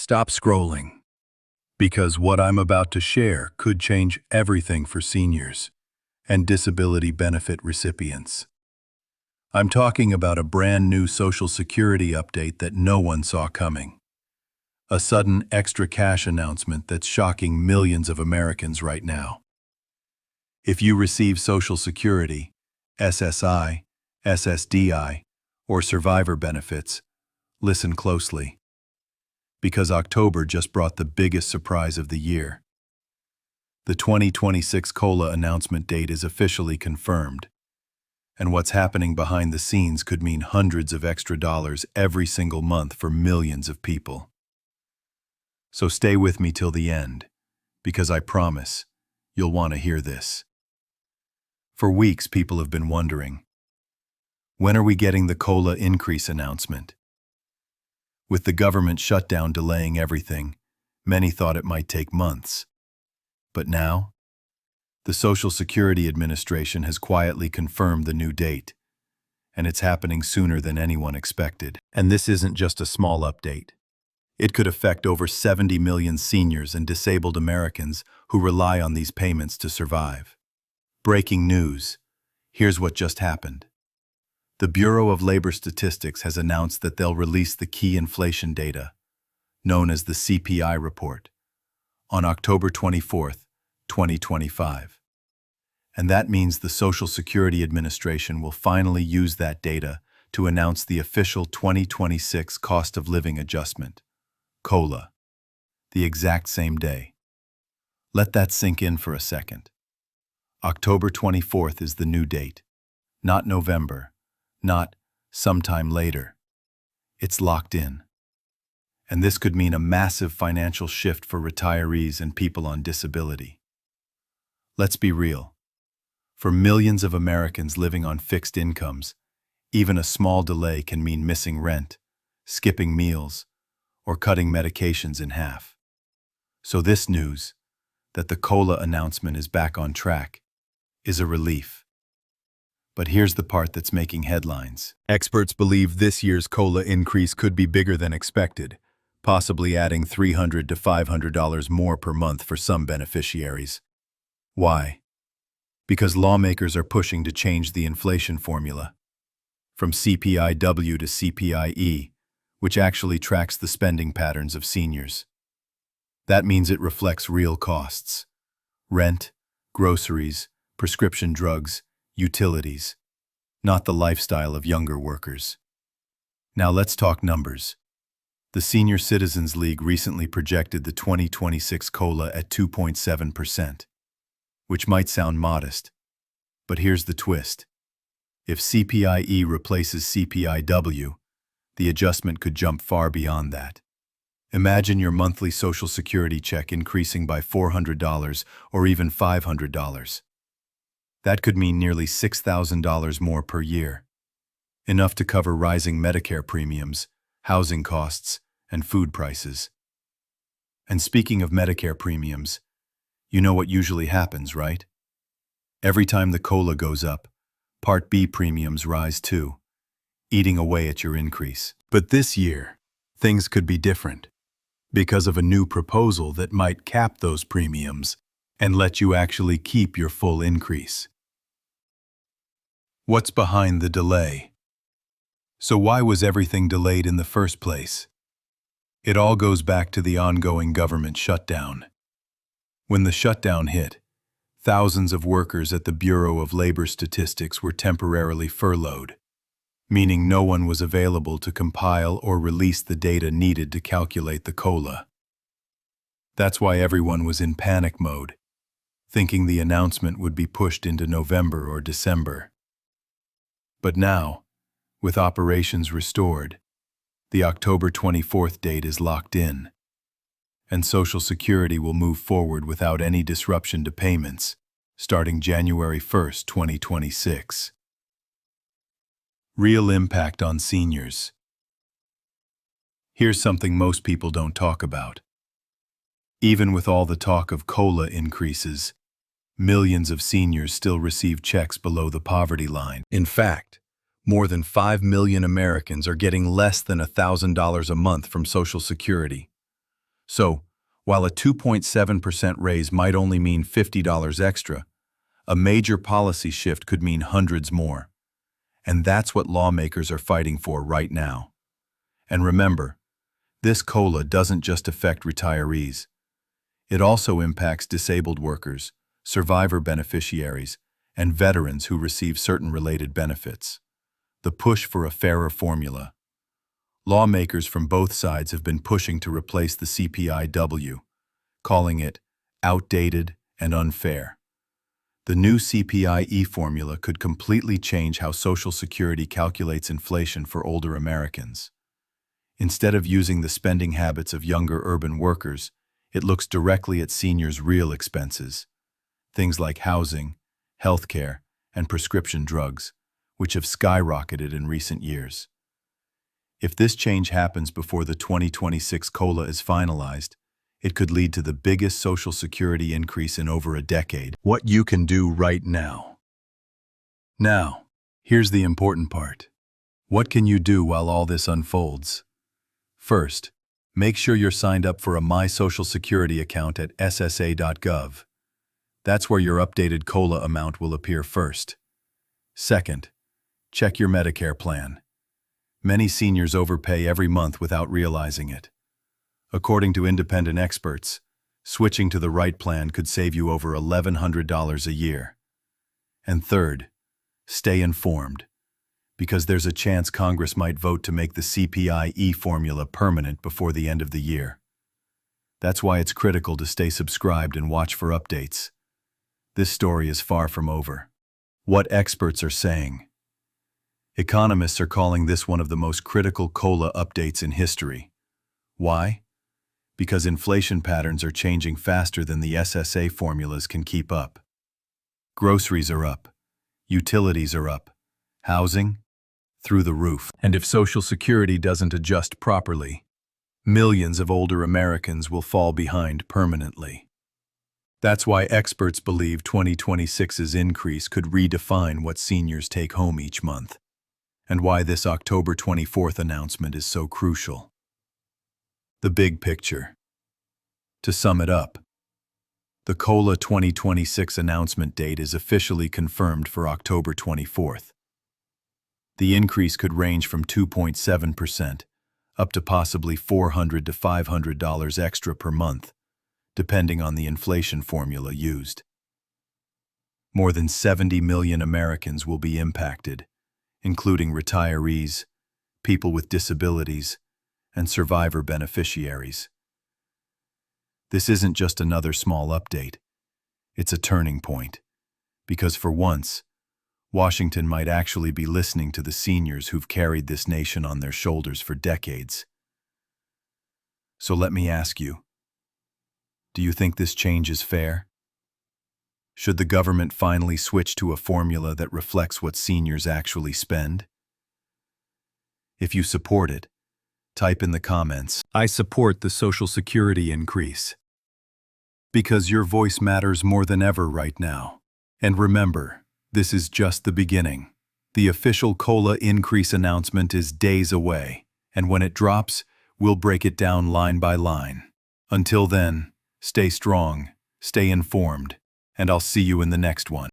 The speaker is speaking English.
Stop scrolling, because what I'm about to share could change everything for seniors and disability benefit recipients. I'm talking about a brand new Social Security update that no one saw coming. A sudden extra cash announcement that's shocking millions of Americans right now. If you receive Social Security, SSI, SSDI, or survivor benefits, listen closely. Because October just brought the biggest surprise of the year. The 2026 COLA announcement date is officially confirmed, and what's happening behind the scenes could mean hundreds of extra dollars every single month for millions of people. So stay with me till the end, because I promise you'll want to hear this. For weeks, people have been wondering, when are we getting the COLA increase announcement? With the government shutdown delaying everything, many thought it might take months. But now, the Social Security Administration has quietly confirmed the new date, and it's happening sooner than anyone expected. And this isn't just a small update. It could affect over 70 million seniors and disabled Americans who rely on these payments to survive. Breaking news. Here's what just happened. The Bureau of Labor Statistics has announced that they'll release the key inflation data, known as the CPI report, on October 24th, 2025. And that means the Social Security Administration will finally use that data to announce the official 2026 Cost of Living Adjustment, COLA, the exact same day. Let that sink in for a second. October 24th is the new date, not November, not sometime later. It's locked in. And this could mean a massive financial shift for retirees and people on disability. Let's be real. For millions of Americans living on fixed incomes, even a small delay can mean missing rent, skipping meals, or cutting medications in half. So this news, that the COLA announcement is back on track, is a relief. But here's the part that's making headlines. Experts believe this year's COLA increase could be bigger than expected, possibly adding $300 to $500 more per month for some beneficiaries. Why? Because lawmakers are pushing to change the inflation formula from CPI-W to CPI-E, which actually tracks the spending patterns of seniors. That means it reflects real costs: rent, groceries, prescription drugs, utilities, not the lifestyle of younger workers. Now let's talk numbers. The Senior Citizens League recently projected the 2026 COLA at 2.7%, which might sound modest, but here's the twist. If CPI-E replaces CPI-W, the adjustment could jump far beyond that. Imagine your monthly Social Security check increasing by $400 or even $500. That could mean nearly $6,000 more per year, enough to cover rising Medicare premiums, housing costs, and food prices. And speaking of Medicare premiums, you know what usually happens, right? Every time the COLA goes up, Part B premiums rise too, eating away at your increase. But this year, things could be different, because of a new proposal that might cap those premiums and let you actually keep your full increase. What's behind the delay? So why was everything delayed in the first place? It all goes back to the ongoing government shutdown. When the shutdown hit, thousands of workers at the Bureau of Labor Statistics were temporarily furloughed, meaning no one was available to compile or release the data needed to calculate the COLA. That's why everyone was in panic mode, thinking the announcement would be pushed into November or December. But now, with operations restored, the October 24th date is locked in, and Social Security will move forward without any disruption to payments, starting January 1st, 2026. Real impact on seniors. Here's something most people don't talk about. Even with all the talk of COLA increases, millions of seniors still receive checks below the poverty line. In fact, more than 5 million Americans are getting less than $1,000 a month from Social Security, So, while a 2.7% raise might only mean $50 extra, a major policy shift could mean hundreds more. And that's what lawmakers are fighting for right now. And remember, this COLA doesn't just affect retirees. It also impacts disabled workers, survivor beneficiaries, and veterans who receive certain related benefits. The push for a fairer formula. Lawmakers from both sides have been pushing to replace the CPI-E, calling it outdated and unfair. The new CPI-E formula could completely change how Social Security calculates inflation for older Americans. Instead of using the spending habits of younger urban workers, it looks directly at seniors' real expenses, things like housing, healthcare, and prescription drugs, which have skyrocketed in recent years. If this change happens before the 2026 COLA is finalized, it could lead to the biggest Social Security increase in over a decade. What you can do right now. Now, here's the important part. What can you do while all this unfolds? First, make sure you're signed up for a My Social Security account at ssa.gov. That's where your updated COLA amount will appear first. Second, check your Medicare plan. Many seniors overpay every month without realizing it. According to independent experts, switching to the right plan could save you over $1,100 a year. And third, stay informed, because there's a chance Congress might vote to make the CPI-E formula permanent before the end of the year. That's why it's critical to stay subscribed and watch for updates. This story is far from over. What experts are saying. Economists are calling this one of the most critical COLA updates in history. Why? Because inflation patterns are changing faster than the SSA formulas can keep up. Groceries are up. Utilities are up. Housing? Through the roof. And if Social Security doesn't adjust properly, millions of older Americans will fall behind permanently. That's why experts believe 2026's increase could redefine what seniors take home each month, and why this October 24th announcement is so crucial. The big picture. To sum it up, the COLA 2026 announcement date is officially confirmed for October 24th. The increase could range from 2.7% up to possibly $400 to $500 extra per month, depending on the inflation formula used. More than 70 million Americans will be impacted, including retirees, people with disabilities, and survivor beneficiaries. This isn't just another small update. It's a turning point, because for once, Washington might actually be listening to the seniors who've carried this nation on their shoulders for decades. So let me ask you, do you think this change is fair? Should the government finally switch to a formula that reflects what seniors actually spend? If you support it, type in the comments, "I support the Social Security increase." Because your voice matters more than ever right now. And remember, this is just the beginning. The official COLA increase announcement is days away, and when it drops, we'll break it down line by line. Until then, stay strong, stay informed, and I'll see you in the next one.